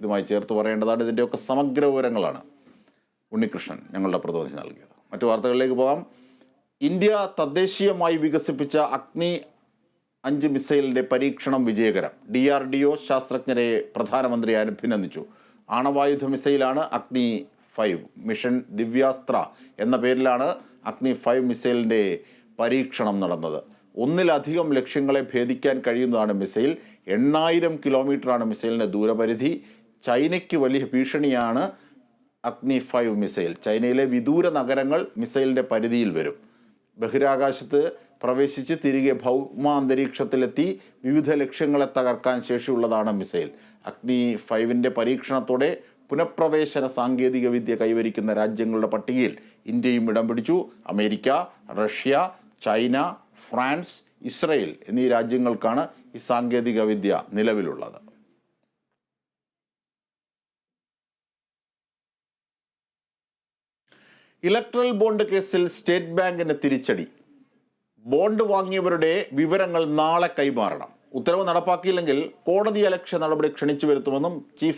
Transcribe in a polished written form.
ഇതുമായി ചേർത്ത് പറയേണ്ടതാണ്. ഇതിൻ്റെയൊക്കെ സമഗ്ര വിവരങ്ങളാണ് ഉണ്ണികൃഷ്ണൻ ഞങ്ങളുടെ പ്രതിനിധി നൽകിയത്. മറ്റു വാർത്തകളിലേക്ക് പോകാം. ഇന്ത്യ തദ്ദേശീയമായി വികസിപ്പിച്ച അഗ്നി 5 മിസൈലിൻ്റെ പരീക്ഷണം വിജയകരം. DRDO ശാസ്ത്രജ്ഞരെ പ്രധാനമന്ത്രി അഭിനന്ദിച്ചു. ആണവായുധ മിസൈലാണ് അഗ്നി 5. മിഷൻ ദിവ്യാസ്ത്ര എന്ന പേരിലാണ് അഗ്നി 5 മിസൈലിൻ്റെ പരീക്ഷണം നടന്നത്. ഒന്നിലധികം ലക്ഷ്യങ്ങളെ ഭേദിക്കാൻ കഴിയുന്നതാണ് മിസൈൽ. 8000 കിലോമീറ്ററാണ് മിസൈലിൻ്റെ ദൂരപരിധി. ചൈനയ്ക്ക് വലിയ ഭീഷണിയാണ് അഗ്നി 5 മിസൈൽ. ചൈനയിലെ വിദൂര നഗരങ്ങൾ മിസൈലിൻ്റെ പരിധിയിൽ വരും. ബഹിരാകാശത്ത് പ്രവേശിച്ച് തിരികെ ഭൗമാന്തരീക്ഷത്തിലെത്തി വിവിധ ലക്ഷ്യങ്ങളെ തകർക്കാൻ ശേഷിയുള്ളതാണ് മിസൈൽ. അഗ്നി 5ൻ്റെ പരീക്ഷണത്തോടെ പുനഃപ്രവേശന സാങ്കേതിക വിദ്യ കൈവരിക്കുന്ന രാജ്യങ്ങളുടെ പട്ടികയിൽ ഇന്ത്യയും ഇടം പിടിച്ചു. America, Russia, China, France, Israel എന്നീ രാജ്യങ്ങൾക്കാണ് ഈ സാങ്കേതിക വിദ്യ നിലവിലുള്ളത്. ഇലക്ട്രൽ ബോണ്ട് കേസിൽ സ്റ്റേറ്റ് ബാങ്കിന് തിരിച്ചടി. ബോണ്ട് വാങ്ങിയവരുടെ വിവരങ്ങൾ നാളെ കൈമാറണം. ഉത്തരവ് നടപ്പാക്കിയില്ലെങ്കിൽ കോടതിയലക്ഷ്യ നടപടി ക്ഷണിച്ചു വരുത്തുമെന്നും ചീഫ്